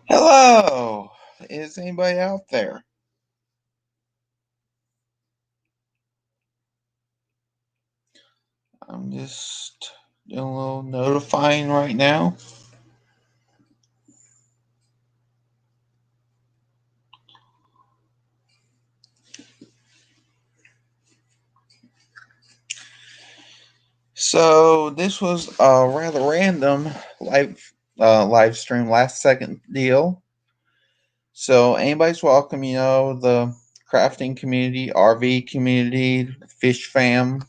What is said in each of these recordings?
Hello! Is anybody out there? I'm just doing a little notifying right now. So this was a rather random live stream last second deal. So anybody's welcome. The crafting community, RV community, fish fam,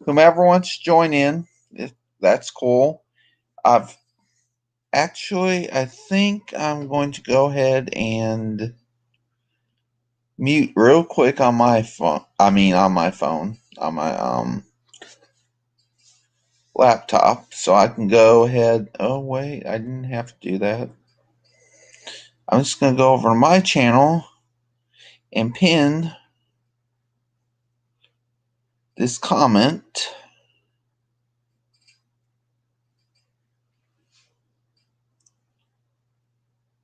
whomever wants to join in. That's cool. I've I think I'm going to go ahead and mute real quick on my phone. On my laptop, so I can go ahead. Oh wait, I didn't have to do that. I'm just gonna go over to my channel and pin this comment.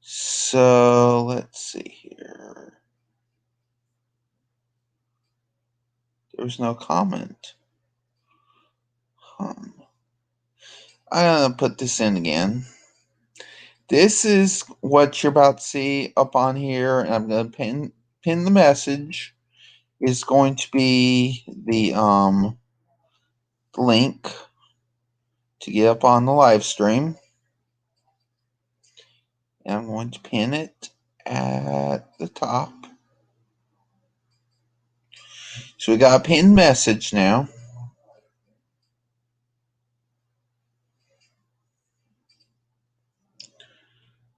So let's see here. There's no comment. I'm gonna put this in again. This is what you're about to see up on here, and I'm gonna pin the message. Is going to be the link to get up on the live stream. And I'm going to pin it at the top. So we got a pinned message now.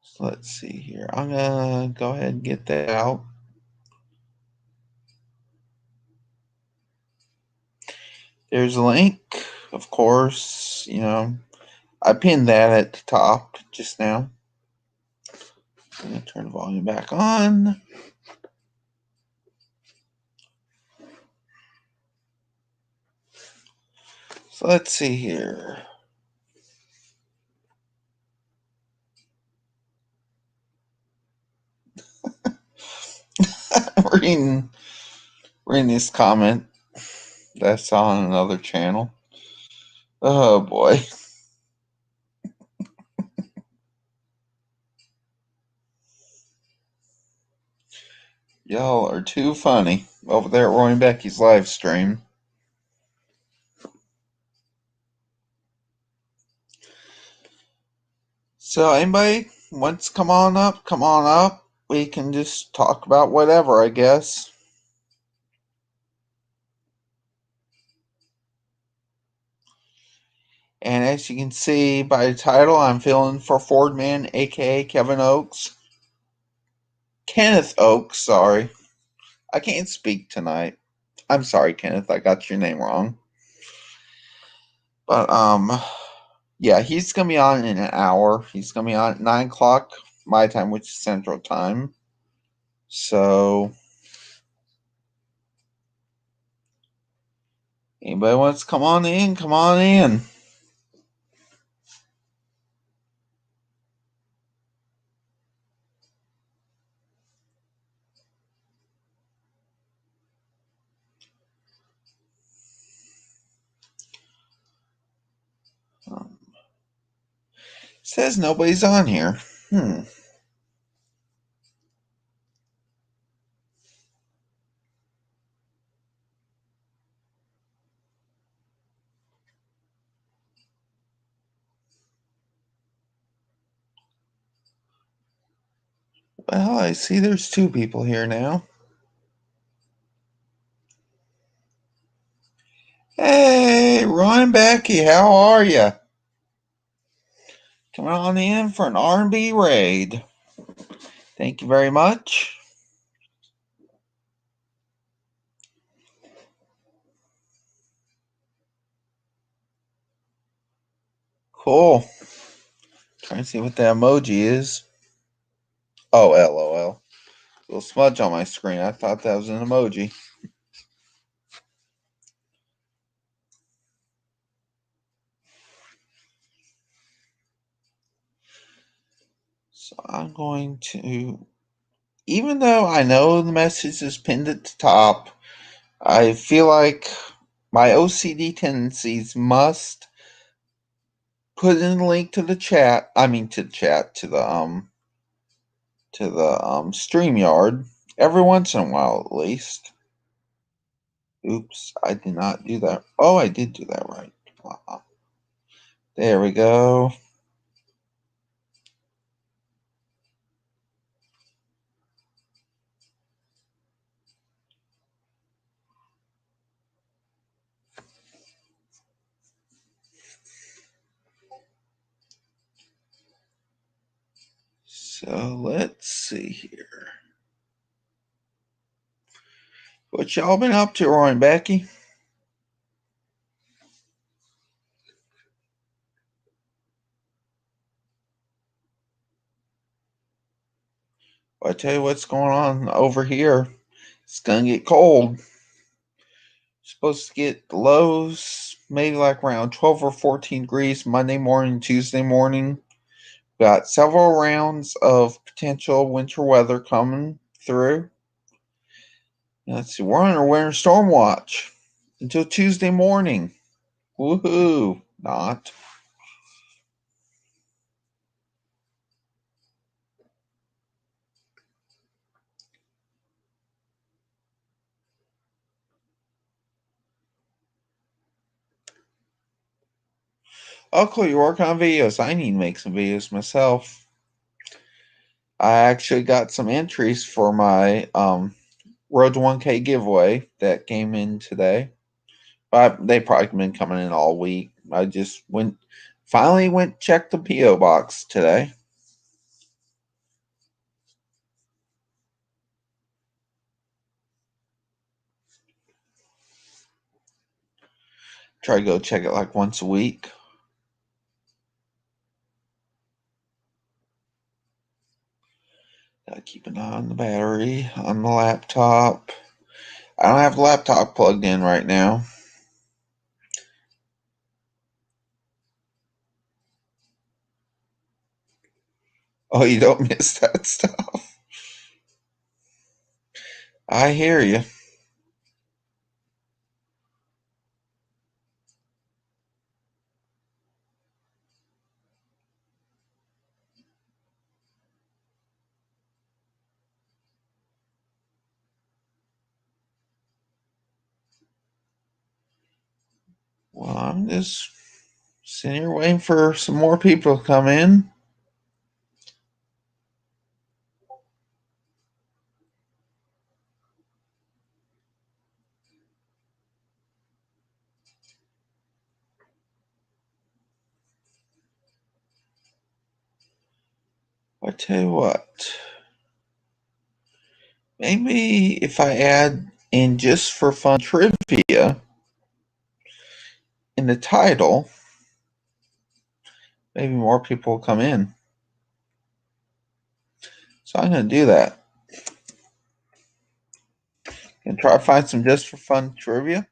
So let's see here. I'm going to go ahead and get that out. There's a link, of course. I pinned that at the top just now. I'm going to turn the volume back on. So let's see here. reading this comment that's on another channel. Oh boy. Y'all are too funny over there at Roy and Becky's live stream. So anybody wants to come on up, come on up. We can just talk about whatever, I guess. And as you can see by the title, I'm filling for Fordman, aka Kevin Oakes. Kenneth Oakes, sorry. I can't speak tonight. I'm sorry, Kenneth, I got your name wrong. But yeah, he's gonna be on in an hour. He's gonna be on at 9 o'clock my time, which is Central Time. So anybody wants to come on in, come on in. Says nobody's on here. Well, I see there's two people here now. Hey, Ron Becky, how are you? Coming on in for an R&B raid. Thank you very much. Cool. Trying to see what the emoji is. Oh, LOL. Little smudge on my screen. I thought that was an emoji. So I'm going to, even though I know the message is pinned at the top, I feel like my OCD tendencies must put in a link to the chat. I mean, to the chat, to the StreamYard every once in a while, at least. Oops, I did not do that. Oh, I did do that right. There we go. So let's see here. What y'all been up to, Roy and Becky? Well, I tell you what's going on over here. It's gonna get cold. Supposed to get lows maybe like around 12 or 14 degrees Monday morning, Tuesday morning. Got several rounds of potential winter weather coming through. Let's see, we're under winter storm watch until Tuesday morning. Woohoo! Not. Oh, cool. You're working on videos. I need to make some videos myself. I actually got some entries for my Road to 1K giveaway that came in today. They probably been coming in all week. I just finally went check the PO box today. Try to go check it like once a week. Gotta keep an eye on the battery on the laptop. I don't have the laptop plugged in right now. Oh, you don't miss that stuff. I hear you. Well, I'm just sitting here waiting for some more people to come in. I tell you what, maybe if I add in just for fun trivia in the title, maybe more people will come in. So I'm going to do that. And try to find some just for fun trivia.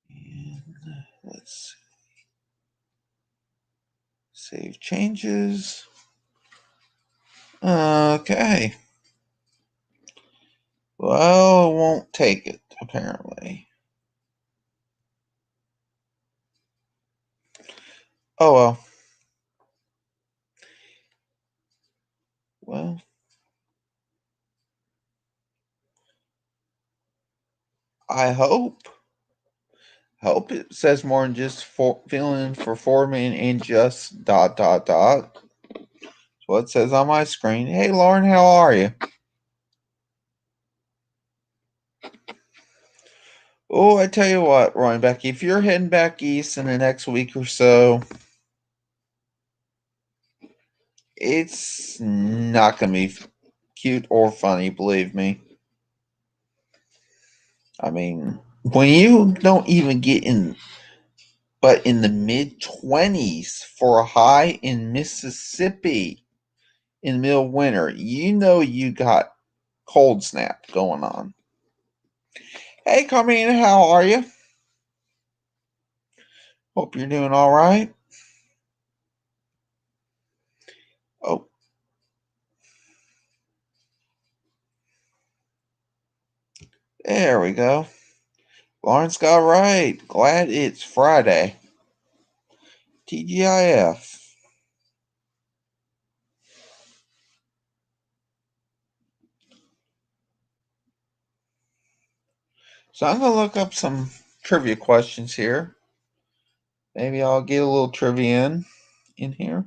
And let's see. Save changes. Okay. Well, it won't take it, apparently. Oh well. Well, I hope it says more than just filling in for Fordman and just dot dot dot. That's what it says on my screen. Hey Lauren, how are you? Oh, I tell you what, Roy and Becky, if you're heading back east in the next week or so, it's not gonna be cute or funny, believe me. I mean, when you don't even get in, but in the mid 20s for a high in Mississippi in the middle of winter, you know you got cold snap going on. Hey, Carmina, how are you? Hope you're doing all right. Oh, there we go. Lawrence got right. Glad it's Friday. TGIF. So I'm going to look up some trivia questions here. Maybe I'll get a little trivia in here.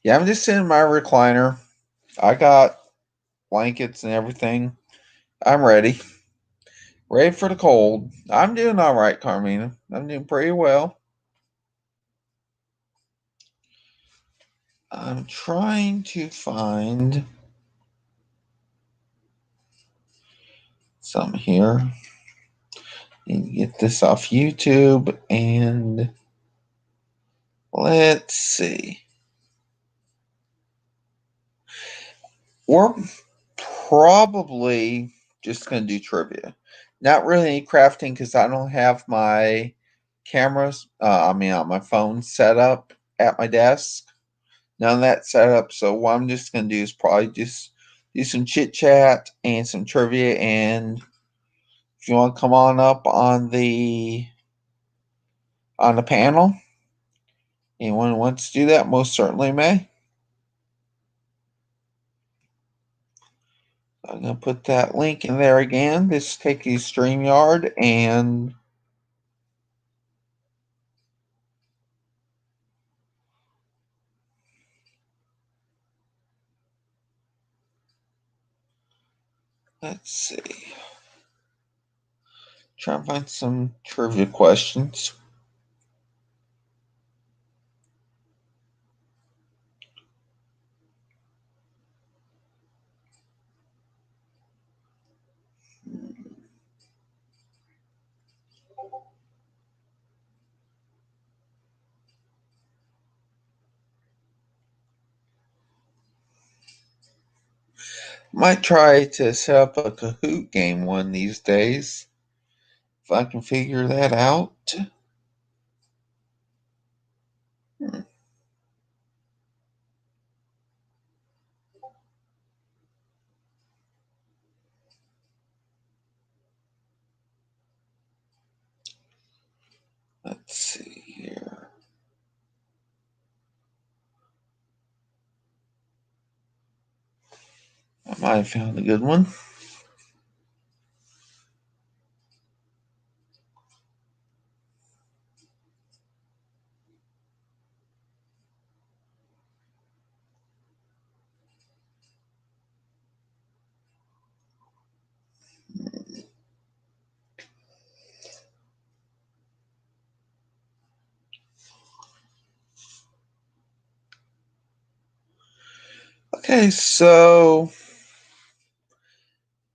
Yeah, I'm just sitting in my recliner. I got blankets and everything. I'm ready. Ready for the cold. I'm doing all right, Carmina. I'm doing pretty well. I'm trying to find some here. Need to get this off YouTube and let's see. We're probably just going to do trivia. Not really any crafting because I don't have my cameras, on my phone set up at my desk. None of that set up. So what I'm just going to do is probably just do some chit chat and some trivia. And if you want to come on up on the panel, anyone who wants to do that most certainly may. I'm going to put that link in there again. This take you StreamYard and let's see. Try and find some trivia questions. Might try to set up a Kahoot game one of these days. If I can figure that out. Hmm, let's see here. I might have found a good one. Okay, so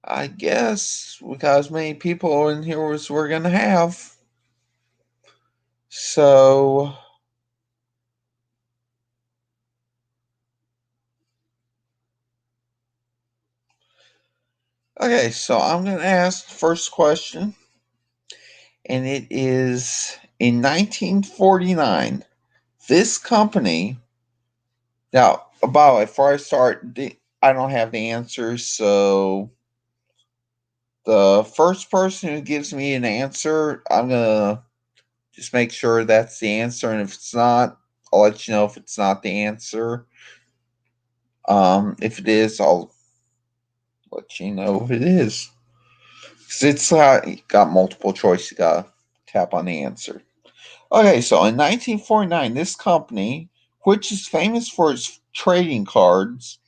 I guess we got as many people in here as we're gonna have. So okay, so I'm gonna ask the first question, and it is in 1949. This company. Now, by the way, before I start, I don't have the answers, so the first person who gives me an answer, I'm gonna just make sure that's the answer, and if it's not, I'll let you know if it's not the answer. If it is, I'll let you know if it is. Because it's got multiple choice, you gotta tap on the answer. Okay, so in 1949, this company, which is famous for its trading cards,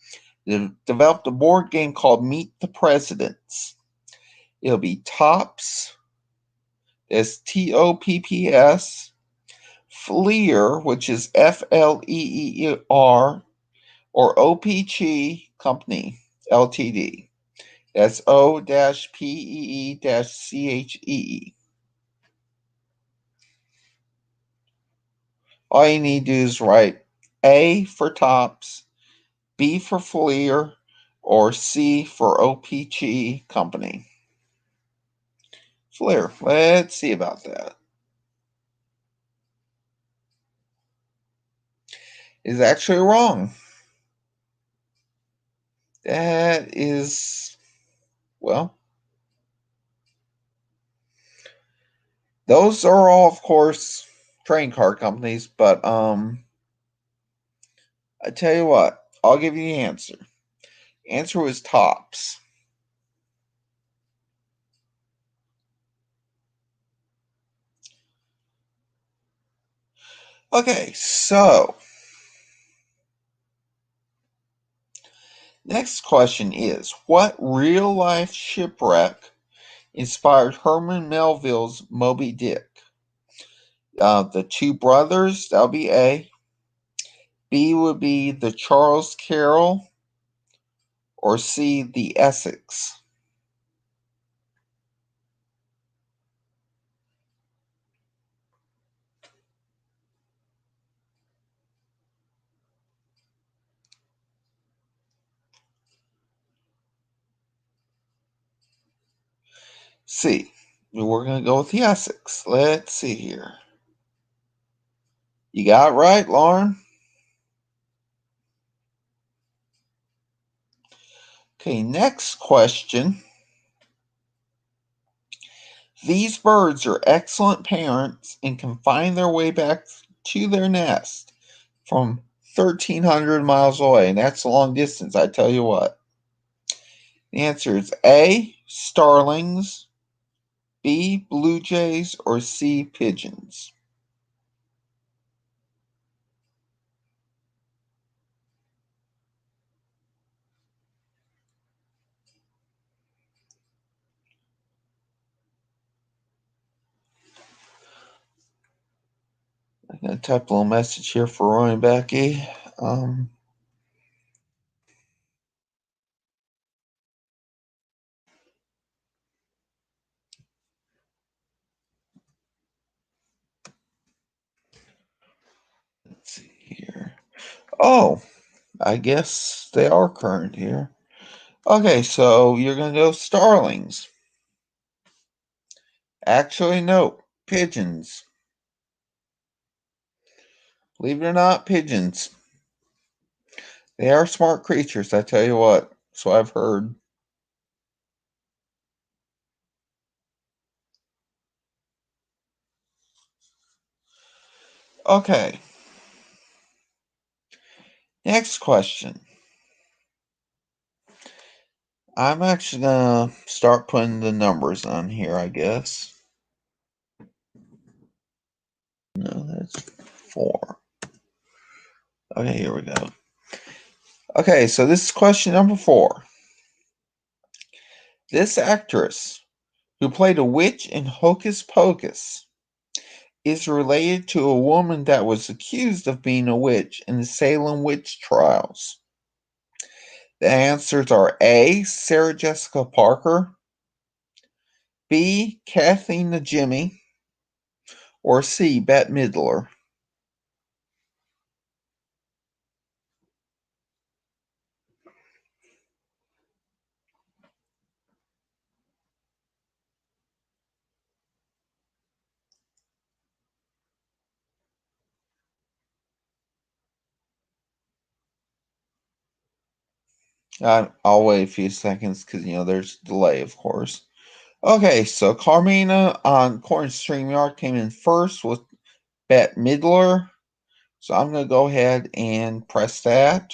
developed a board game called Meet the Presidents. It'll be Tops, Topps, Fleer, which is Fleer, or OPG Company Ltd. That's O-PEE-CHEE. All you need to do is write A for Tops, B for Fleer, or C for OPG Company? Fleer. Let's see about that. Is actually wrong. That is, well, those are all, of course, train car companies, but I tell you what, I'll give you the answer. Answer was Tops. Okay, so next question is, what real life shipwreck inspired Herman Melville's Moby Dick? The Two Brothers, that'll be A. B would be the Charles Carroll, or C, the Essex. C. We're going to go with the Essex. Let's see here. You got it right, Lauren. Okay, next question. These birds are excellent parents and can find their way back to their nest from 1,300 miles away, and that's a long distance, I tell you what. The answer is A, starlings, B, blue jays, or C, pigeons. I'm going to type a little message here for Roy and Becky. Let's see here. Oh, I guess they are current here. Okay, so you're going to go starlings. Actually, no, pigeons. Believe it or not, pigeons. They are smart creatures, I tell you what. So I've heard. Okay, next question. I'm actually going to start putting the numbers on here, I guess. No, that's 4. Okay, here we go. Okay, so this is question number 4. This actress, who played a witch in Hocus Pocus, is related to a woman that was accused of being a witch in the Salem witch trials. The answers are A, Sarah Jessica Parker, B, Kathleen the Jimmy, or C, Bette Midler. I'll wait a few seconds because, there's delay, of course. Okay, so Carmina on Corn StreamYard came in first with Bette Midler. So I'm going to go ahead and press that.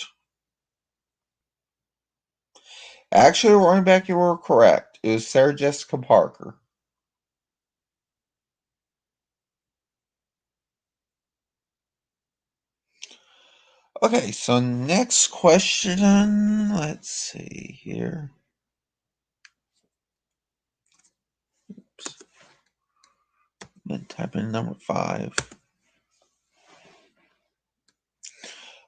Actually, running back, you were correct. It was Sarah Jessica Parker. Okay, so next question. Let's see here. Oops. I'm going to type in number 5.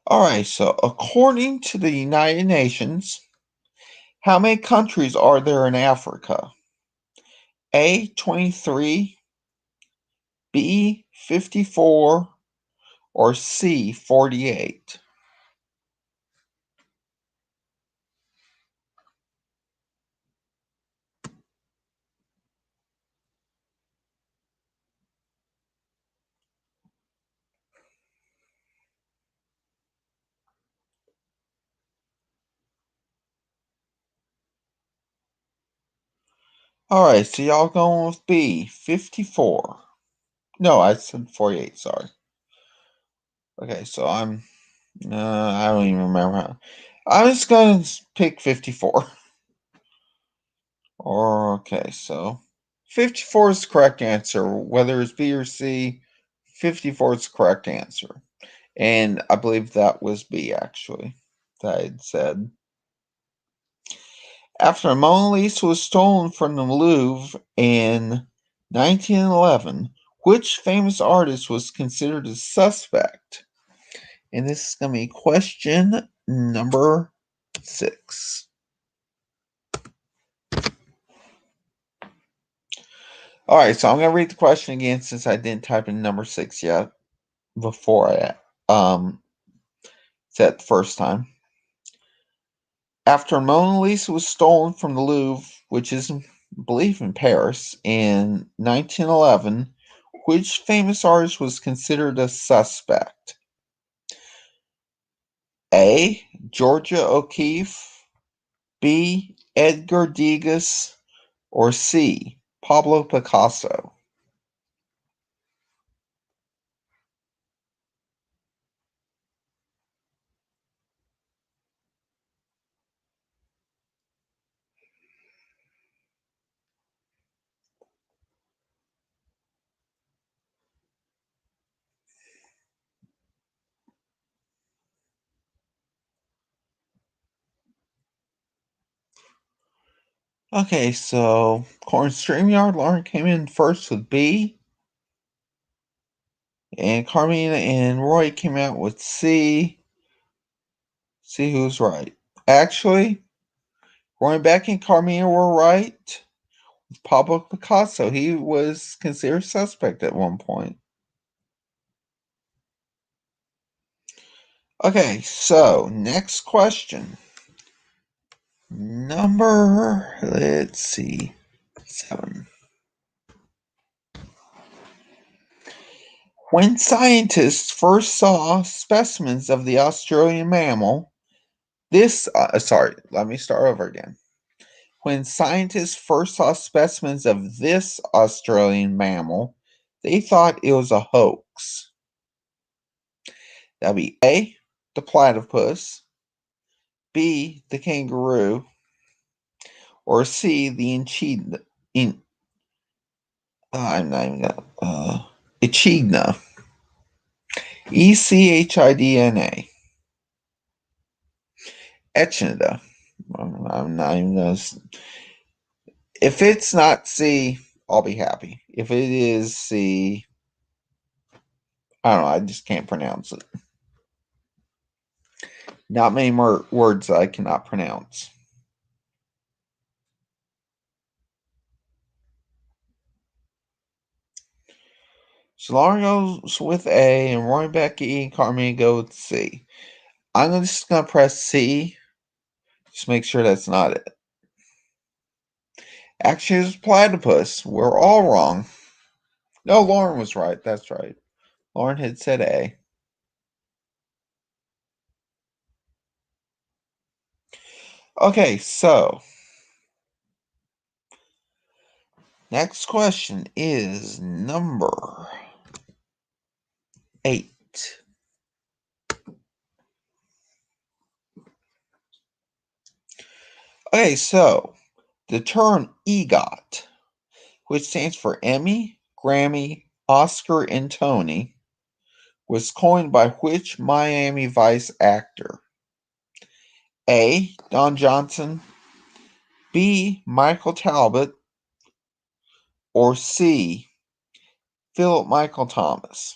All right, so according to the United Nations, how many countries are there in Africa? A, 23, B, 54, or C, 48? Alright, so y'all going with B, 54. No, I said 48, sorry. Okay, so I don't even remember how. I'm just gonna pick 54. Okay, so 54 is the correct answer. Whether it's B or C, 54 is the correct answer. And I believe that was B, actually, that I had said. After the Mona Lisa was stolen from the Louvre in 1911, which famous artist was considered a suspect? And this is going to be question number 6. All right, so I'm going to read the question again since I didn't type in number 6 yet before I said it the first time. After Mona Lisa was stolen from the Louvre, which is, I believe, in Paris, in 1911, which famous artist was considered a suspect? A. Georgia O'Keeffe, B. Edgar Degas, or C. Pablo Picasso? Okay, so according to StreamYard, Lauren came in first with B, and Carmina and Roy came out with C. See who's right. Actually, Roy Beck and Carmina were right. Pablo Picasso, he was considered suspect at one point. Okay, so next question. Let's see, 7. When scientists first saw specimens of the Australian mammal, let me start over again. When scientists first saw specimens of this Australian mammal, they thought it was a hoax. That'd be A, the platypus, B, the kangaroo, or C, the I'm not even gonna, echidna. Echidna. Echidna. I'm not even gonna. If it's not C, I'll be happy. If it is C, I don't know. I just can't pronounce it. Not many more words I cannot pronounce. So Lauren goes with A, and Roy, Becky, and Carmen go with C. I'm just gonna press C. Just make sure that's not it. Actually, it's platypus. We're all wrong. No, Lauren was right. That's right. Lauren had said A. Okay, so next question is number 8. Okay, so the term EGOT, which stands for Emmy, Grammy, Oscar, and Tony, was coined by which Miami Vice actor? A. Don Johnson, B. Michael Talbot, or C. Philip Michael Thomas?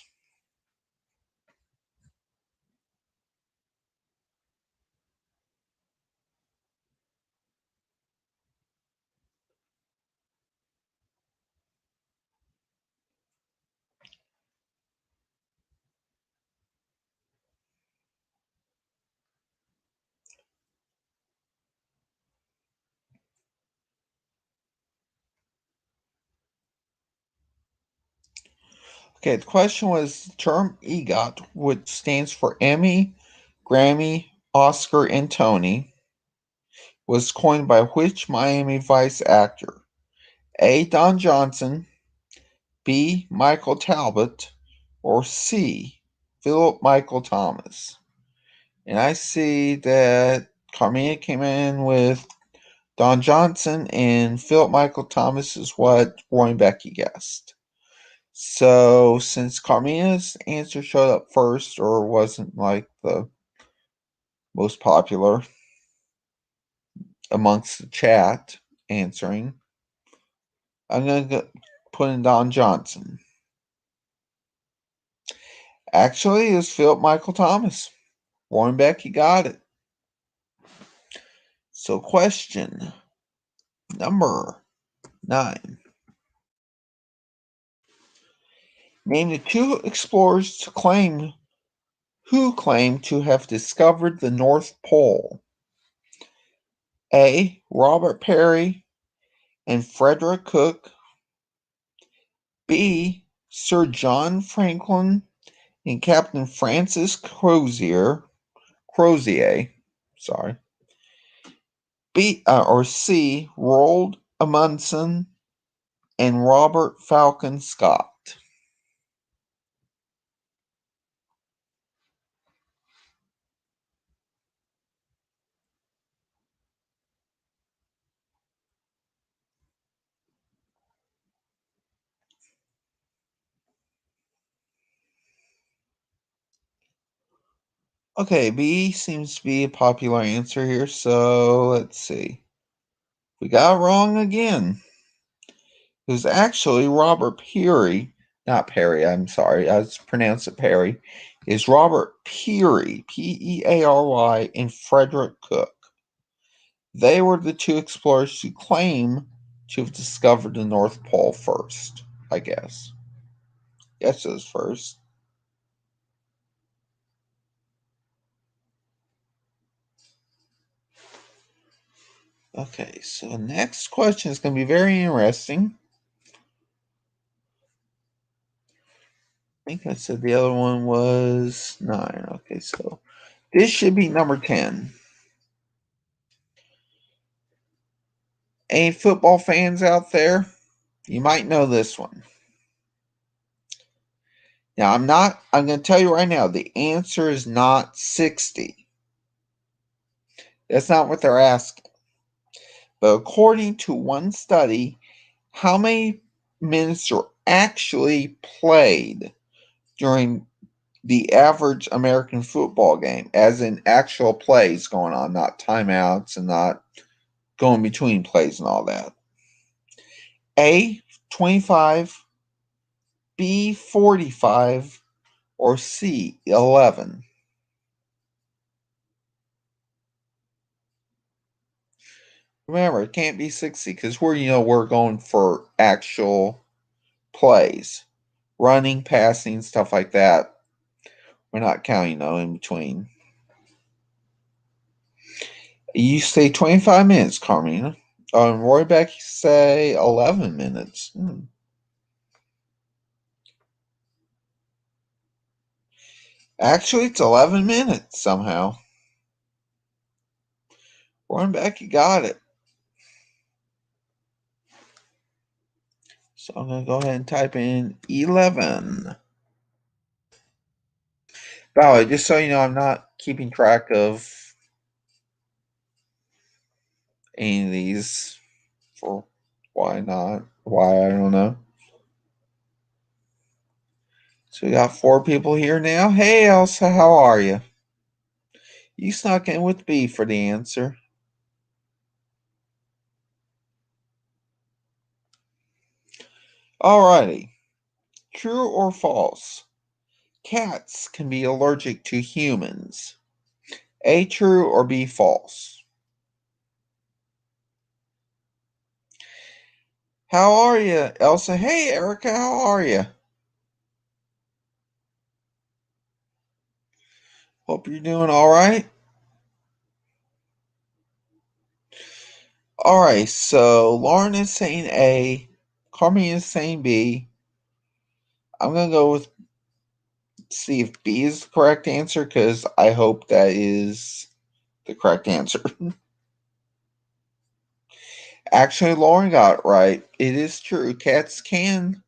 Okay, the question was the term EGOT, which stands for Emmy, Grammy, Oscar, and Tony, was coined by which Miami Vice actor? A. Don Johnson, B. Michael Talbot, or C. Philip Michael Thomas? And I see that Carmina came in with Don Johnson and Philip Michael Thomas is what Roy and Becky guessed. So since Carmina's answer showed up first or wasn't like the most popular amongst the chat answering, I'm going to put in Don Johnson. Actually, it's Philip Michael Thomas. Warren Becky got it. So question number 9. Name the 2 explorers who claim to have discovered the North Pole. A. Robert Peary and Frederick Cook. B. Sir John Franklin and Captain Francis Crozier. Sorry. B or C. Roald Amundsen and Robert Falcon Scott. Okay, B seems to be a popular answer here, so let's see. We got it wrong again. It was actually Robert Peary, not Perry, I'm sorry, I pronounced it Perry. Is Robert Peary, Peary, and Frederick Cook. They were the 2 explorers who claim to have discovered the North Pole first, I guess. Guess it was first. Okay, so next question is going to be very interesting. I think I said the other one was 9. Okay, so this should be number 10. Any football fans out there? You might know this one. Now, I'm going to tell you right now, the answer is not 60. That's not what they're asking. But according to one study, how many minutes are actually played during the average American football game, as in actual plays going on, not timeouts and not going between plays and all that? A, 25, B, 45, or C, 11? Remember, it can't be 60 because we're going for actual plays, running, passing, stuff like that. We're not counting in between. You say 25 minutes, Carmina. And Roy Becky say 11 minutes. Actually, it's 11 minutes somehow. Roy Becky got it. So I'm going to go ahead and type in 11. By the way, just so you know, I'm not keeping track of any of these for why not? Why, I don't know. So we got 4 people here now. Hey, Elsa, how are you? You snuck in with B for the answer. Alrighty. True or false? Cats can be allergic to humans. A, true, or B, false? How are you, Elsa? Hey, Erica, how are you? Hope you're doing all right. All right, so Lauren is saying A, Carmen is saying B. I'm going to go with see if B is the correct answer because I hope that is the correct answer. Actually, Lauren got it right. It is true. Cats can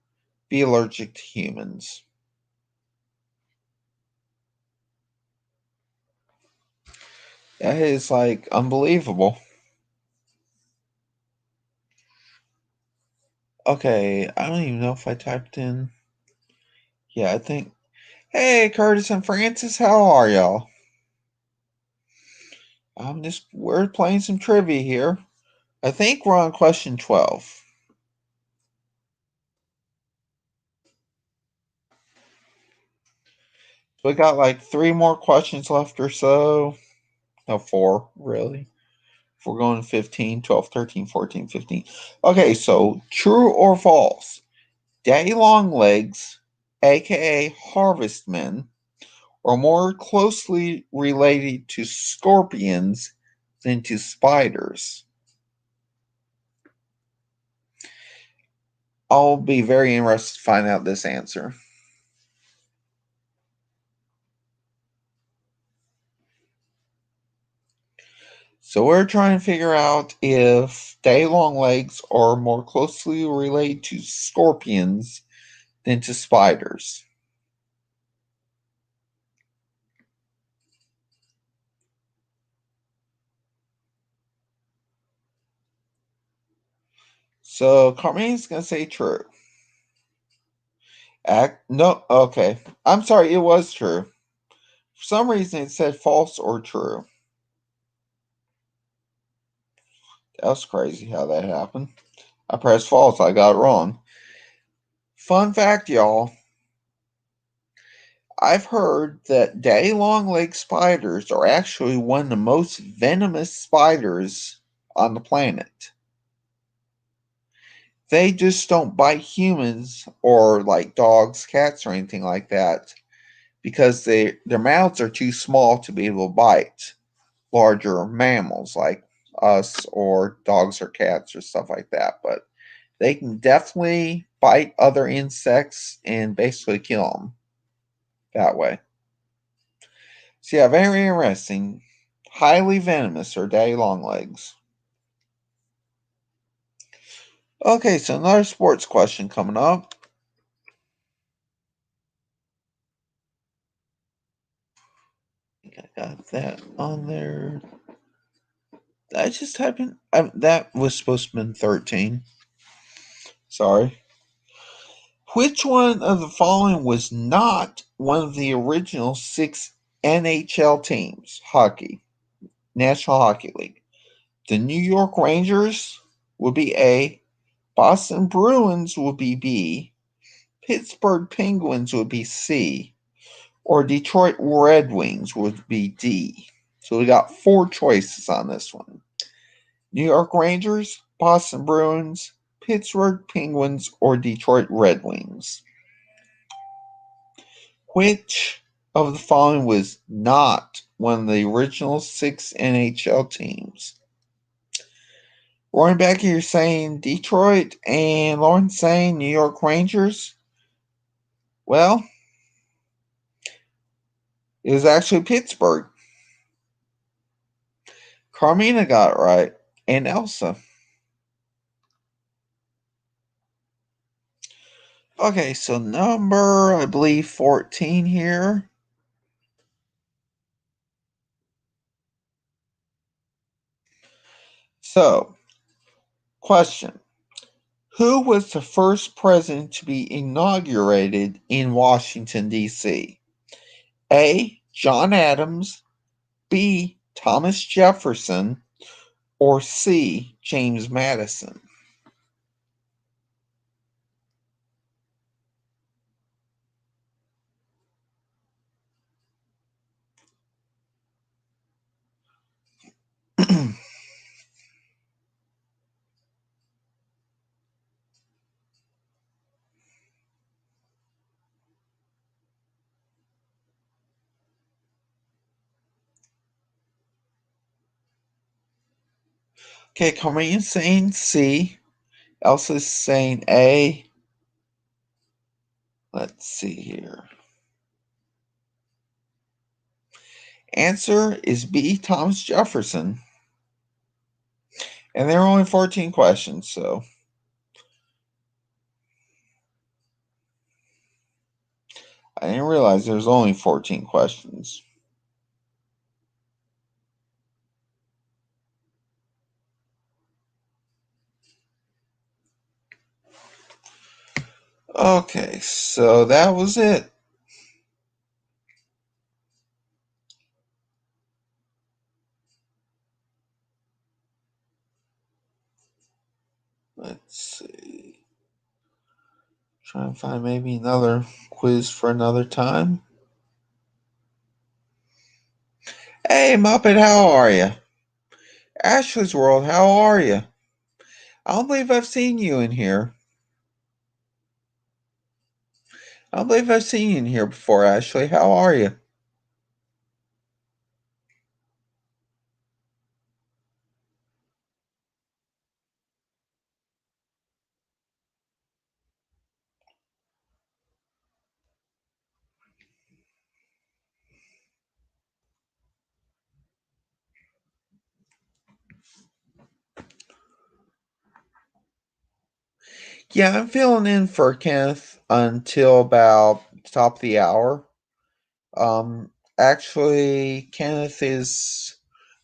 be allergic to humans. That is like unbelievable. Okay, I don't even know if I typed in. Yeah, I think. Hey, Curtis and Francis, how are y'all? We're playing some trivia here. I think we're on question 12. So we got like three more questions left or so. No, four, really. If we're going 15, 12, 13, 14, 15. Okay, so true or false? Daddy long legs, aka harvestmen, are more closely related to scorpions than to spiders. I'll be very interested to find out this answer. So we're trying to figure out if day long legs are more closely related to scorpions than to spiders. So Carmene's gonna say true. No, okay. I'm sorry, it was true. For some reason it said false or true. That was crazy how that happened. I pressed false, I got it wrong. Fun fact, y'all. I've heard that day long leg spiders are actually one of the most venomous spiders on the planet. They just don't bite humans or like dogs, cats, or anything like that because their mouths are too small to be able to bite larger mammals like us or dogs or cats or stuff like that. But they can definitely bite other insects and basically kill them that way. So yeah, very interesting. Highly venomous are daddy long legs. Okay, so another sports question coming up. I think I got that on there. I just typed in. That was supposed to have been 13. Sorry. Which one of the following was not one of the original six NHL teams? Hockey, National Hockey League. The New York Rangers would be A. Boston Bruins would be B. Pittsburgh Penguins would be C. Or Detroit Red Wings would be D. So we got four choices on this one. New York Rangers, Boston Bruins, Pittsburgh Penguins, or Detroit Red Wings. Which of the following was not one of the original six NHL teams? Roy back here saying Detroit and Lauren saying New York Rangers. Well, it was actually Pittsburgh. Carmina got it right. And Elsa. Okay, so number, I believe, 14 here. So, question. Who was the first president to be inaugurated in Washington, D.C.? A. John Adams, B. Thomas Jefferson, or C. James Madison? Okay, Carmen's saying C. Elsa's saying A. Let's see here. Answer is B. Thomas Jefferson. And there are only 14 questions, so I didn't realize there's only 14 questions. Okay, so that was it. Let's see. Try and find maybe another quiz for another time. Hey, Muppet, how are you? Ashley's World, how are you? I don't believe I've seen you in here. I don't believe I've seen you in here before, Ashley. How are you? Yeah, I'm filling in for Kenneth until about top of the hour. Actually, Kenneth is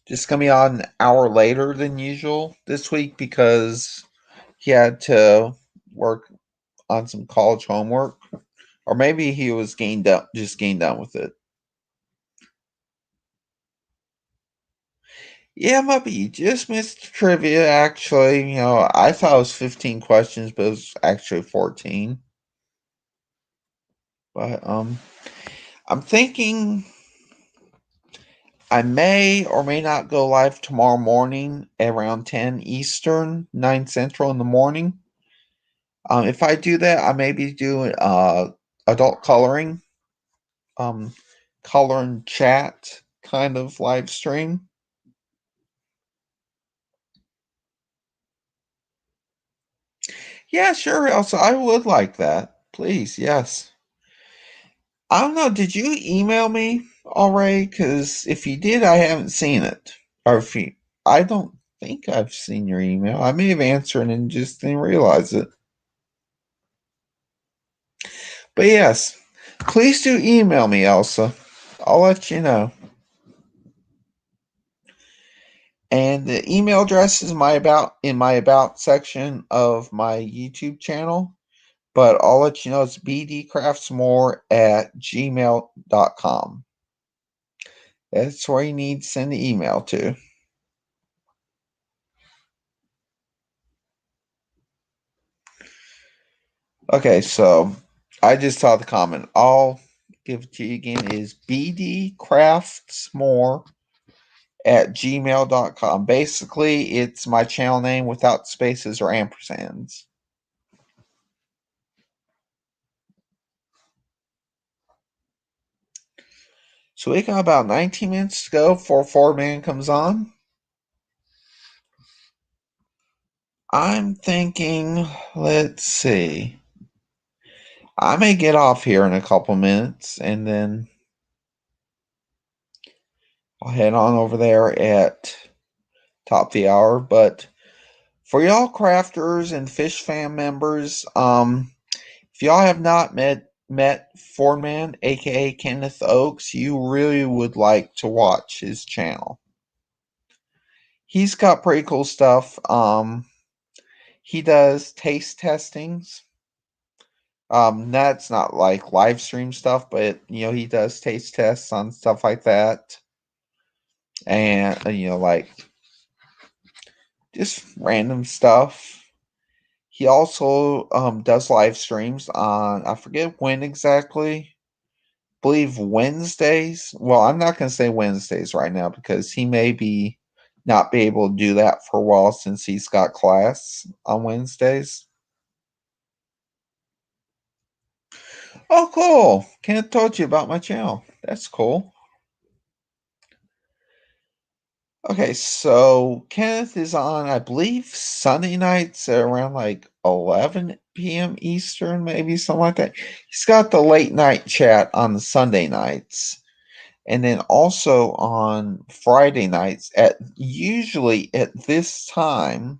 just gonna be on an hour later than usual this week because he had to work on some college homework, or maybe he was just getting done with it. Yeah, maybe you just missed trivia. Actually, I thought it was 15 questions, but it was actually 14. But I'm thinking I may or may not go live tomorrow morning around 10 Eastern, 9 Central in the morning. If I do that, I may be doing adult coloring, um, color and chat kind of live stream. Yeah, sure. Also, I would like that. Please, yes. I don't know. Did you email me already? Because if you did, I haven't seen it. Or if you, I don't think I've seen your email. I may have answered and just didn't realize it. But yes, please do email me, Elsa. I'll let you know. And the email address is my about section of my YouTube channel. But I'll let you know it's bdcraftsmore@gmail.com. That's where you need to send the email to. Okay, so I just saw the comment. I'll give it to you again is bdcraftsmore@gmail.com. Basically, it's my channel name without spaces or ampersands. So we got about 19 minutes to go before Fordman comes on. I'm thinking, let's see. I may get off here in a couple minutes and then I'll head on over there at top of the hour. But for y'all crafters and fish fam members, if y'all have not met Fordman, aka Kenneth Oaks, you really would like to watch his channel. He's got pretty cool stuff. He does taste testings. That's not like live stream stuff, but he does taste tests on stuff like that, and like just random stuff. He also does live streams on I forget when exactly. I believe Wednesdays. Well, I'm not gonna say Wednesdays right now because he may be not be able to do that for a while since he's got class on Wednesdays. Oh, cool! Can't told you about my channel. That's cool. Okay, so Kenneth is on, I believe, Sunday nights at around like 11 p.m. Eastern, maybe something like that. He's got the late night chat on the Sunday nights. And then also on Friday nights at usually at this time,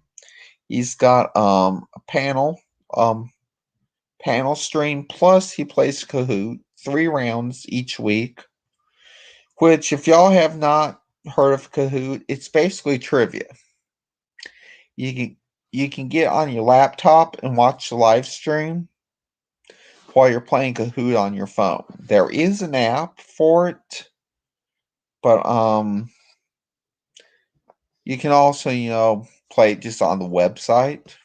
he's got a um panel stream plus he plays Kahoot 3 rounds each week, which if y'all have not heard of Kahoot, it's basically trivia. You can you can get on your laptop and watch the live stream while you're playing Kahoot on your phone. There is an app for it, but you can also, play it just on the website.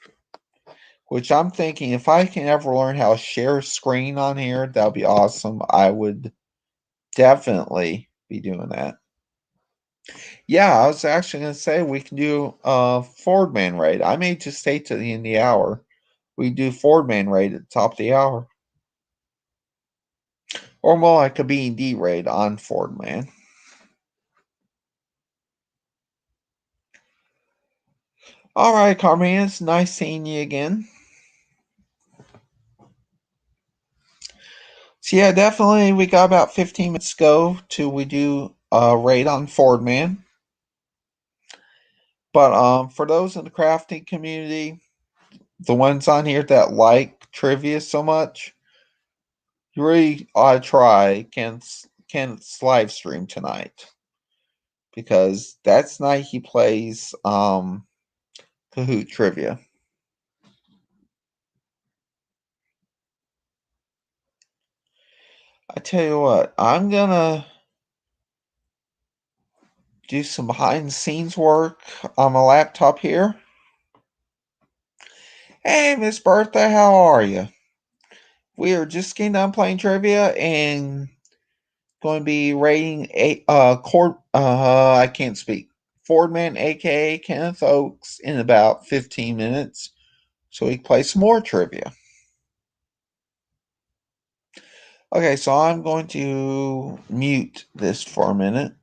Which I'm thinking if I can ever learn how to share a screen on here, that'd be awesome. I would definitely be doing that. Yeah, I was actually gonna say we can do a Fordman raid. I may just stay to the end of the hour. We do Fordman raid at the top of the hour. Or more like a B&D raid on Fordman. Alright, Carmen, it's nice seeing you again. So yeah, definitely we got about 15 minutes to go till we do a raid on Fordman. But for those in the crafting community, the ones on here that like trivia so much, you really ought to try Kent's live stream tonight. Because that's night he plays Kahoot trivia. I tell you what, I'm gonna do some behind the scenes work on my laptop here. Hey, Miss Bertha, how are you? We are just getting done playing trivia and going to be rating I can't speak. Fordman, aka Kenneth Oaks, in about 15 minutes, so we can play some more trivia. Okay, so I'm going to mute this for a minute.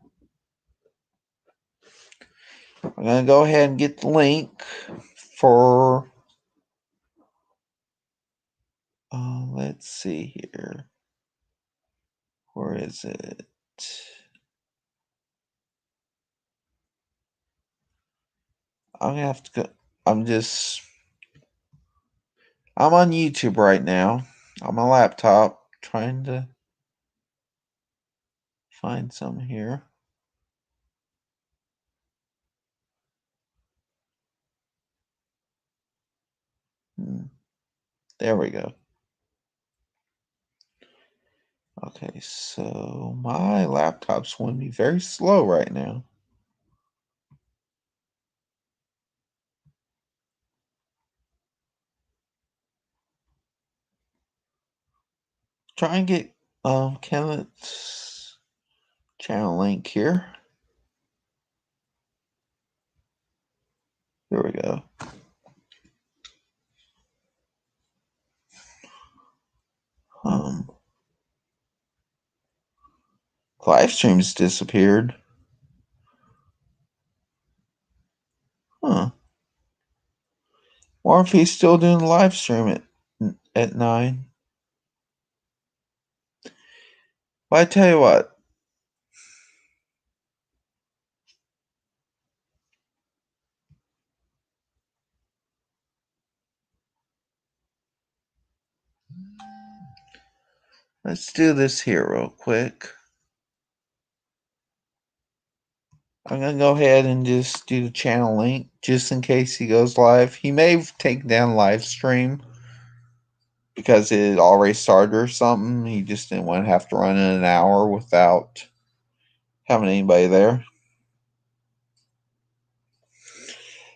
I'm going to go ahead and get the link for. Let's see here. Where is it? I'm gonna have to go. I'm just. I'm on YouTube right now on my laptop trying to find some here. There we go. Okay, so my laptop's going to be very slow right now. Try and get Kenneth's channel link here. Here we go. Live stream's disappeared. Huh. Or if he's still doing the live stream at 9. But I tell you what. Let's do this here real quick. I'm going to go ahead and just do the channel link just in case he goes live. He may have taken down live stream because it already started or something. He just didn't want to have to run in an hour without having anybody there.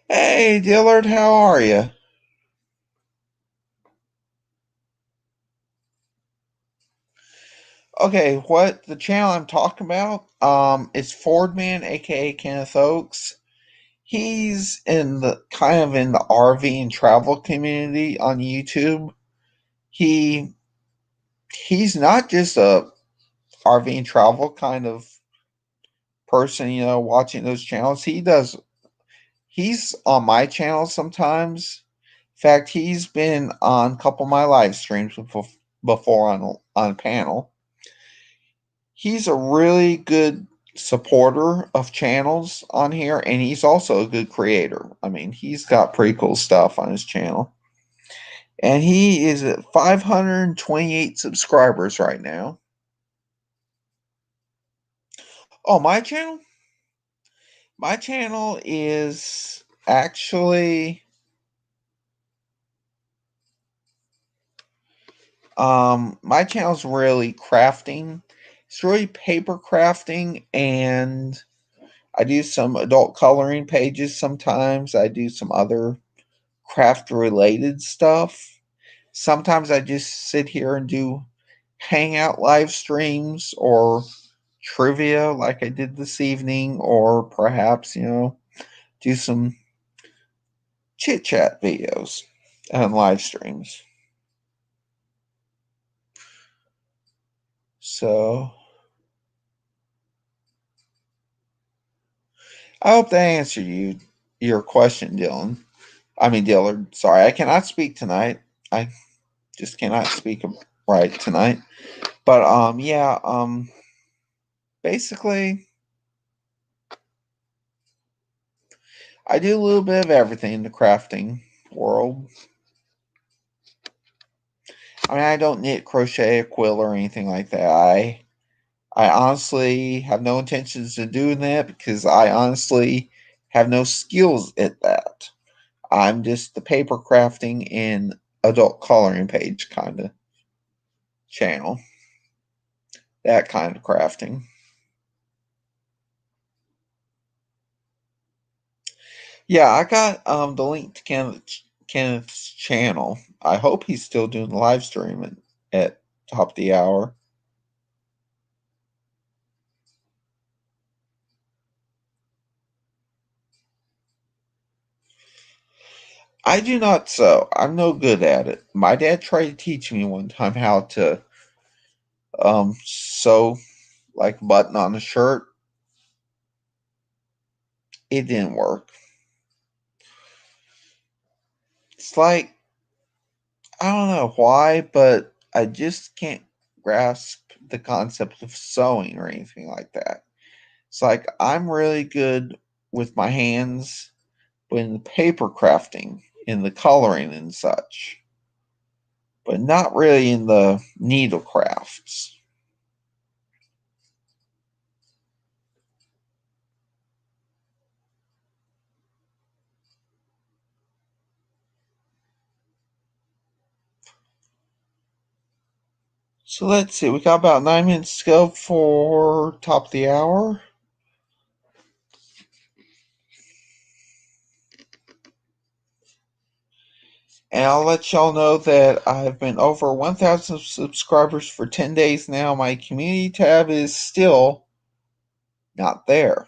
Hey, Dillard, how are you? Okay, what the channel I'm talking about is Fordman, aka Kenneth Oaks. He's in the kind of in the RV and travel community on YouTube. He's not just a RV and travel kind of person, watching those channels. He's on my channel sometimes. In fact, he's been on a couple of my live streams before on a panel. He's a really good supporter of channels on here, and he's also a good creator. I mean, he's got pretty cool stuff on his channel. And he is at 528 subscribers right now. Oh, my channel? My channel is actually my channel's really crafting. It's really paper crafting, and I do some adult coloring pages sometimes. I do some other craft related stuff. Sometimes I just sit here and do hangout live streams or trivia like I did this evening, or perhaps, do some chit chat videos and live streams. So I hope that answered your question, Dylan. I mean Dillard. Sorry, I cannot speak tonight. I just cannot speak right tonight. But yeah, basically I do a little bit of everything in the crafting world. I mean, I don't knit, crochet, a quill, or anything like that. I honestly have no intentions of doing that because I honestly have no skills at that. I'm just the paper crafting and adult coloring page kind of channel. That kind of crafting. Yeah, I got the link to Kenneth's channel. I hope he's still doing live streaming at top of the hour. I do not sew. I'm no good at it. My dad tried to teach me one time how to sew like a button on a shirt. It didn't work. It's like I don't know why, but I just can't grasp the concept of sewing or anything like that. It's like I'm really good with my hands, but in the paper crafting, in the coloring and such, but not really in the needle crafts. So let's see, we got about 9 minutes to go for top of the hour. And I'll let y'all know that I've been over 1,000 subscribers for 10 days now. My community tab is still not there.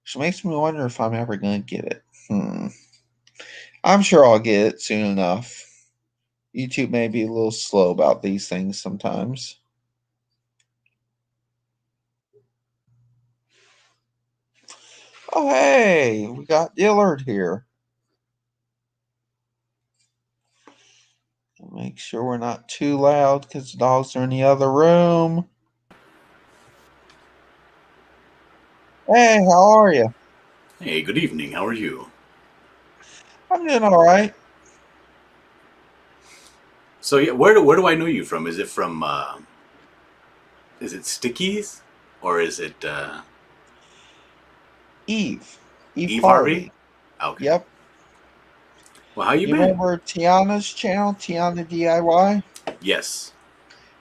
Which makes me wonder if I'm ever going to get it. I'm sure I'll get it soon enough. YouTube may be a little slow about these things sometimes. Oh, hey, we got Dillard here. Make sure we're not too loud because the dogs are in the other room. Hey, how are you? Hey, good evening. How are you? I'm doing all right. So yeah, where do I know you from? Is it from is it Stickies or is it Eve. Eve Eve Harvey? Harvey. Okay. Yep. Well, how you You been? remember Tiana's channel, Tiana DIY? Yes.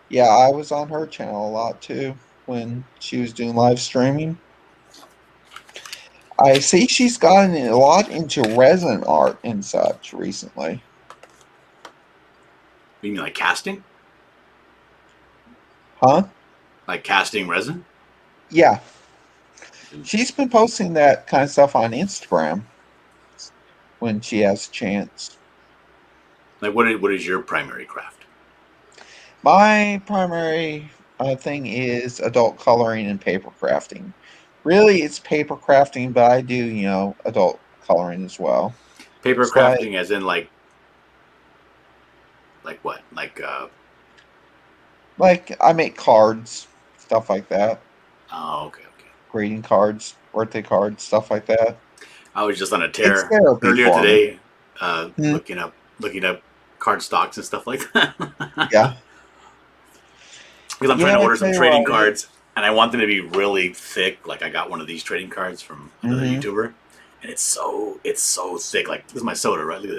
Yeah, I was on her channel a lot too when she was doing live streaming. I see she's gotten a lot into resin art and such recently. You mean like casting? Huh? Like casting resin? Yeah. She's been posting that kind of stuff on Instagram when she has a chance. Like what is your primary craft? My primary thing is adult coloring and paper crafting. Really, it's paper crafting, but I do, adult coloring as well. Paper It's like crafting as in like what? Like Like I make cards, stuff like that. Oh, okay, okay. Greeting cards, birthday cards, stuff like that. I was just on a It's tear therapy earlier for me. today, Hmm. looking up card stocks and stuff like that. Yeah. Because I'm trying Yeah, to I order tell some you what, trading cards, and I want them to be really thick. Like I got one of these trading cards from another hmm YouTuber, and it's so thick. Like this is my soda, right? Look at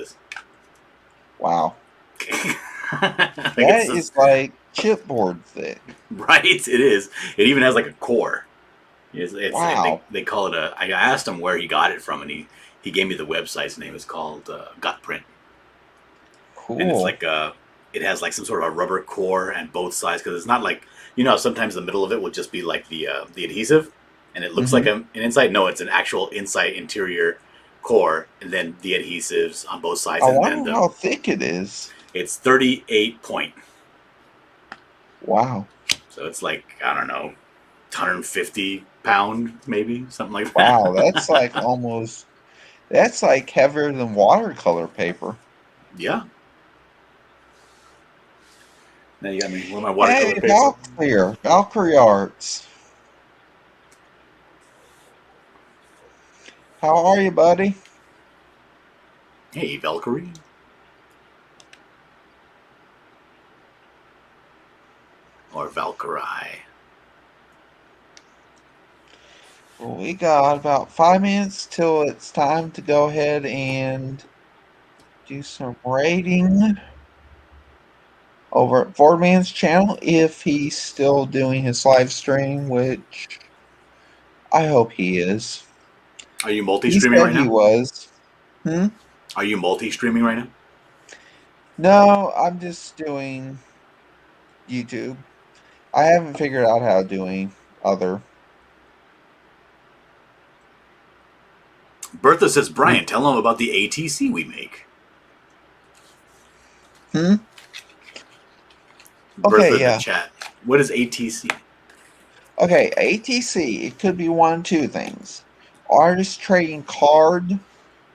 wow. this. Like it's That is just like chipboard thick. right. It is. It even has like a core. Wow. They call it a. I asked him where he got it from, and he gave me the website's name. It's called Gut Print, and it's Cool. like it has like some sort of a rubber core and both sides because it's not like sometimes the middle of it will just be like the adhesive, and it looks like hmm an inside. No, it's an actual inside interior core, and then the adhesives on both sides, I and then wonder how thick it is. it's 38 point. Wow. So it's like I don't know, 150 pound maybe something like Wow. That's that. like almost, that's like heavier than watercolor paper. Yeah. Now you got me. Where my Hey, watercolor paper? Valkyrie. Valkyrie Arts. How are you, buddy? Hey, Valkyrie. Or Valkyrie. Well, we got about 5 minutes till it's time to go ahead and do some rating over at Fordman's channel if he's still doing his live stream, which I hope he is. Are you He multi-streaming said right he now? was. Hmm? Are you multi-streaming right now? No, I'm just doing YouTube. I haven't figured out how to do any other. Bertha says, Brian, tell them about the ATC we make. Hmm? Bertha Okay, in the yeah. chat. What is ATC? Okay, ATC, it could be one of two things. Artist trading card,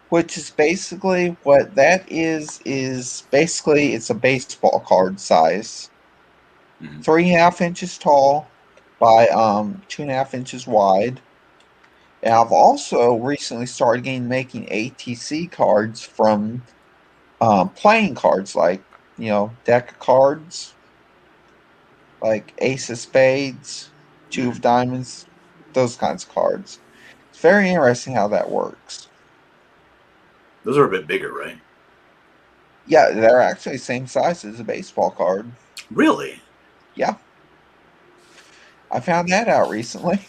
which is basically what that is basically it's a baseball card size. Mm-hmm. 3.5 inches tall by 2.5 inches wide. And I've also recently started making ATC cards from playing cards like deck of cards like Ace of Spades, Two Mm-hmm. of Diamonds, those kinds of cards. It's very interesting how that works. Those are a bit bigger, right? Yeah, they're actually the same size as a baseball card. Really? Yeah, I found that out recently.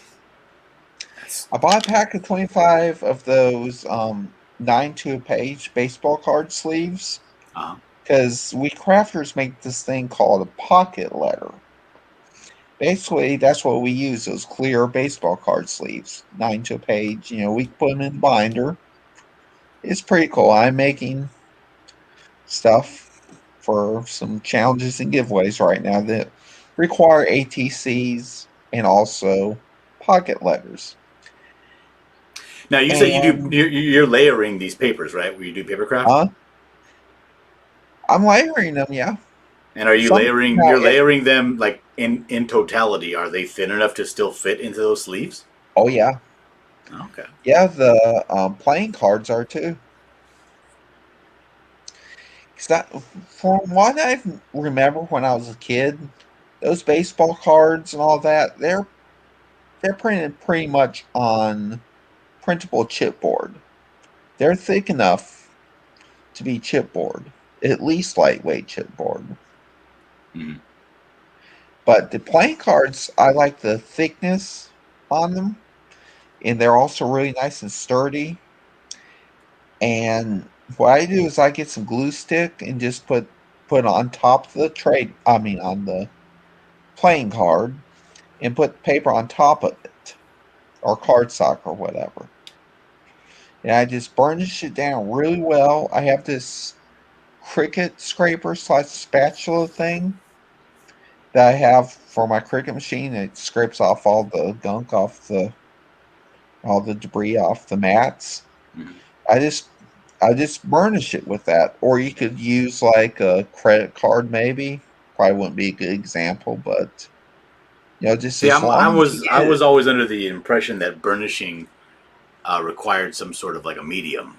That's I bought a pack of 25 of those 9 to a page baseball card sleeves uh because we crafters make this thing called a pocket letter. Basically, that's what we use, those clear baseball card sleeves, 9 to a page. We put them in the binder. It's pretty cool. I'm making stuff for some challenges and giveaways right now that require ATCs and also pocket letters. Now you said And you're layering these papers, right? Where you do paper craft, uh, I'm layering them, yeah. and are you Some layering? now You're it, layering them like in totality. Are they thin enough to still fit into those sleeves? oh yeah, Okay. yeah. The playing cards are too. 'Cause that, from what I remember when I was a kid, those baseball cards and all that, they're printed pretty much on printable chipboard. They're thick enough to be chipboard, at least lightweight chipboard. Mm-hmm. But the playing cards, I like the thickness on them, and they're also really nice and sturdy. And what I do is I get some glue stick and just put on top of the trade. I mean, on the playing card, and put paper on top of it, or cardstock or whatever. And I just burnish it down really well. I have this Cricut scraper slash spatula thing that I have for my Cricut machine. It scrapes off all the gunk off all the debris off the mats. Mm-hmm. I just I just burnish it with that. Or you could use like a credit card maybe probably wouldn't be a good example, but just See, as I long as was you I get it. was always under the impression that burnishing required some sort of like a medium,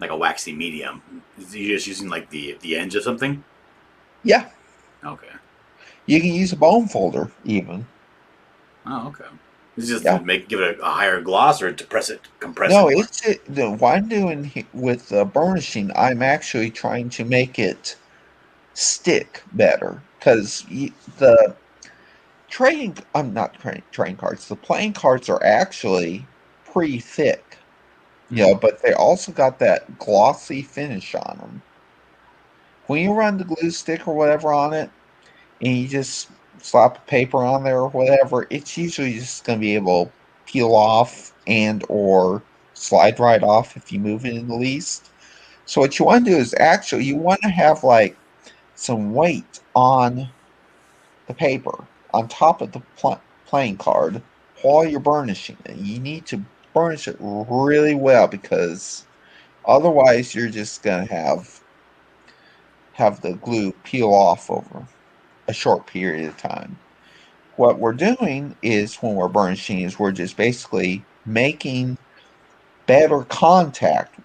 like a waxy medium. You're just using like the edge of something. Yeah, Okay. you can use a bone folder even. Oh, okay. It's just to Yeah. make give it a higher gloss or to compress it No, more. what I'm doing with burnishing, I'm actually trying to make it stick better because the I'm not trading cards. The playing cards are actually pretty thick, Hmm. but they also got that glossy finish on them. When you run the glue stick or whatever on it, and you just slap a paper on there or whatever, it's usually just going to be able to peel off and or slide right off if you move it in the least. So what you want to do is actually you want to have like some weight on the paper on top of the playing card while you're burnishing it. You need to burnish it really well because otherwise you're just going to have the glue peel off over a short period of time. What we're doing is when we're burnishing is we're just basically making better contact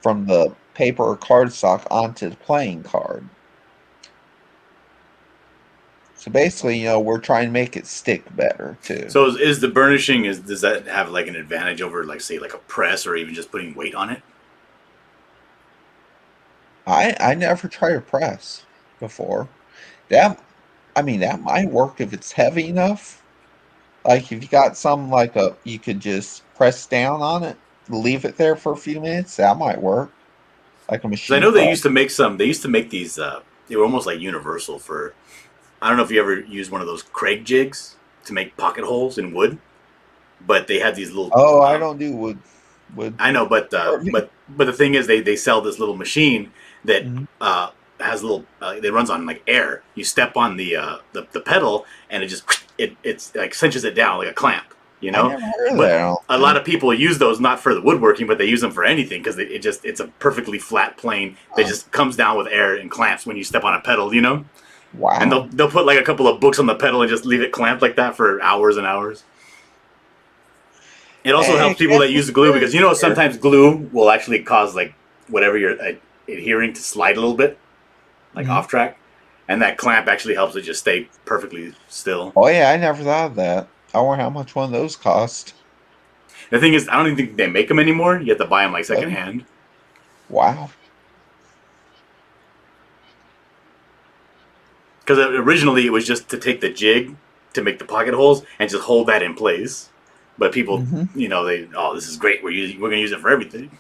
from the paper or cardstock onto the playing card. So basically, we're trying to make it stick better too. So is the burnishing is does that have like an advantage over like say like a press or even just putting weight on it? I never tried to press before. That I mean that might work if it's heavy enough. Like if you got some like you could just press down on it, leave it there for a few minutes. That might work like a Because I machine know they press. used to make some. They used to make these. They were almost like universal for. I don't know if you ever used one of those Craig jigs to make pocket holes in wood, but they had these little. Oh, I don't do wood I know, carving. but the thing is, they sell this little machine that Mhm. has a little. It runs on like air. You step on the pedal, and it just it's like cinches it down like a clamp. You I know, never heard of but that. I don't a lot think. of people use those not for the woodworking, but they use them for anything because it's a perfectly flat plane that Uh, just comes down with air and clamps when you step on a pedal. You know, and wow. they'll put like a couple of books on the pedal and just leave it clamped like that for hours and hours. It also Hey, helps people that use Catfish glue because Terry's here. sometimes glue will actually cause like whatever you're adhering to slide a little bit, like Mhm. off track, and that clamp actually helps it just stay perfectly still. Oh yeah, I never thought of that. I wonder how much one of those cost. The thing is, I don't even think they make them anymore. You have to buy them like Really? secondhand Wow. because originally it was just to take the jig to make the pocket holes and just hold that in place. But people, Hmm. this is great. We're gonna use it for everything.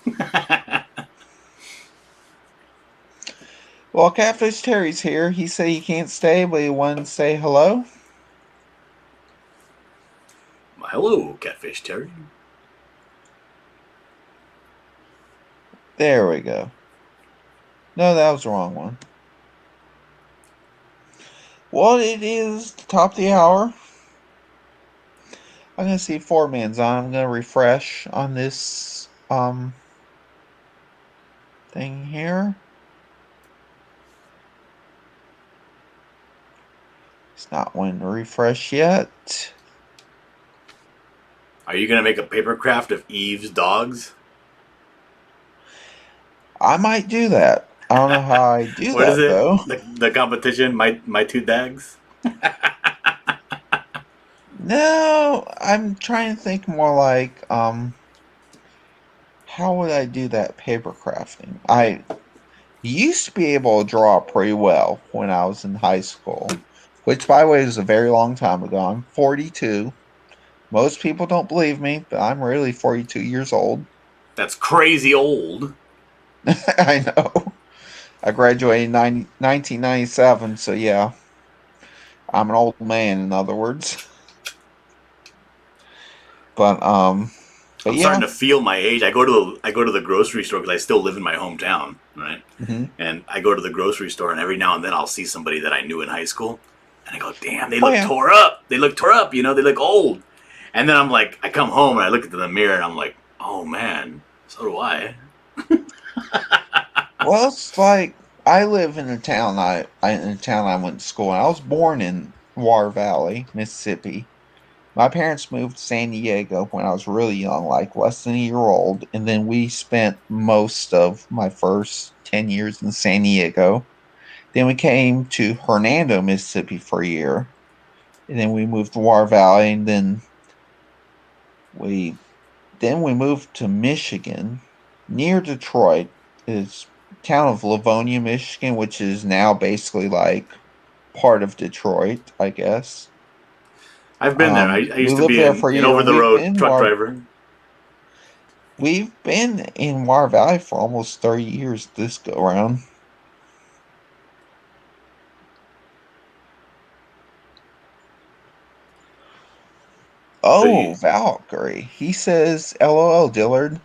Well, Catfish Terry's here. He said he can't stay, but he wanted to say hello. Hello, Catfish Terry. There we go. No, that was the wrong one. Well, it is the top of the hour. I'm gonna see if Fordman's on. I'm gonna refresh on this thing here. It's not wanting to refresh yet. Are you gonna make a paper craft of Eve's dogs? I might do that. I don't know how I do What is that it? though. The competition? My two dags? No, I'm trying to think more like how would I do that paper crafting? I used to be able to draw pretty well when I was in high school, which by the way is a very long time ago. I'm 42. Most people don't believe me, but I'm really 42 years old. That's crazy old. I know. I graduated in 1997, so yeah, I'm an old man in other words. But I'm starting yeah. to feel my age. I go to the grocery store because I still live in my hometown, right? Hmm. And I go to the grocery store, and every now and then I'll see somebody that I knew in high school, and I go, "Damn, they Oh look yeah. tore up. They look tore up. They look old." And then I'm like, I come home and I look into the mirror, and I'm like, "Oh man, so do I." Well, it's like I live in a town I went to school in. I was born in War Valley, Mississippi. My parents moved to San Diego when I was really young, like less than a year old, and then we spent most of my first 10 years in San Diego. Then we came to Hernando, Mississippi for a year, and then we moved to War Valley, and we we moved to Michigan, near Detroit. It's town of Livonia, Michigan, which is now basically like part of Detroit, I guess. I've been there. I We used to lived be there for a an year. over the road truck driver. We've been in War Valley for almost 30 years this go around. So Oh, you, Valkyrie. He says, LOL, Dillard.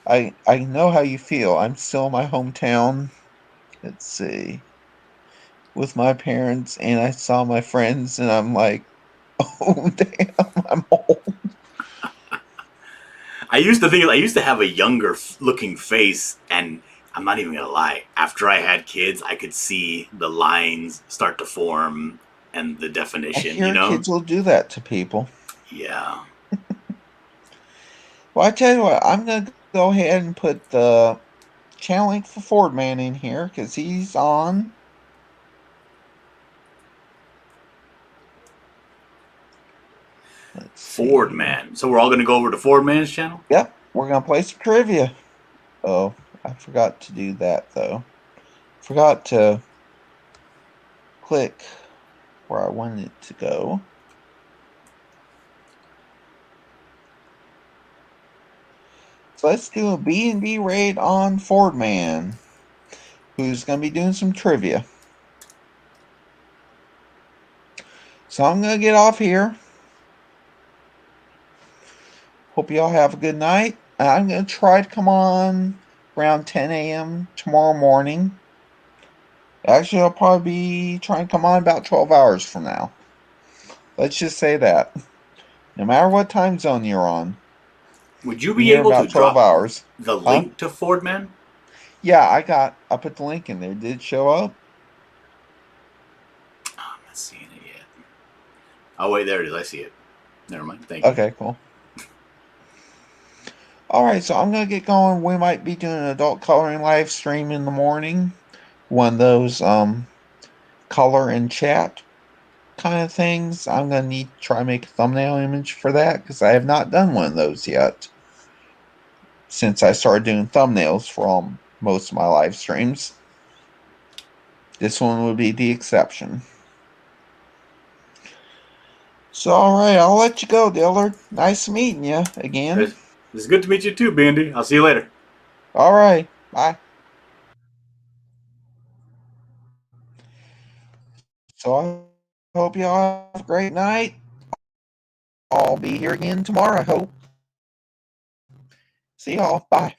I know how you feel. I'm still in my hometown. Let's see. With my parents, and I saw my friends, and I'm like, oh, damn, I'm old. I used to have a younger looking face, and I'm not even gonna lie. After I had kids, I could see the lines start to form and the I definition. You hear know? kids will do that to people. Yeah. Well, I tell you what, I'm going to go ahead and put the channel link for Fordman in here because he's on. Let's see here. Fordman. So we're all gonna go over to Fordman's channel. Yep, we're going to play some trivia. Oh, I forgot to do that though. Forgot to click where I wanted it to go. So let's do a B&B raid on Fordman, who's going to be doing some trivia. So I'm going to get off here. Hope y'all have a good night. I'm going to try to come on around 10 a.m. tomorrow morning. Actually, I'll probably be trying to come on about 12 hours from now. Let's just say that. No matter what time zone you're on, Would you be be here able to about 12 drop hours. the Huh? link to Fordman? Yeah, I put the link in there. Did it show up? I'm not seeing it yet. Oh wait, there it is. I see it. Never mind. Thank you. Okay, cool. Alright, so I'm going to get going. We might be doing an adult coloring live stream in the morning. One of those color and chat kind of things. I'm going to need to try and make a thumbnail image for that because I have not done one of those yet since I started doing thumbnails for most of my live streams. This one would be the exception. So, alright, I'll let you go, Dillard. Nice meeting you again. It's good to meet you too, Bandy. I'll see you later. Alright, bye. So, I hope y'all have a great night. I'll be here again tomorrow, I hope. See y'all. Bye.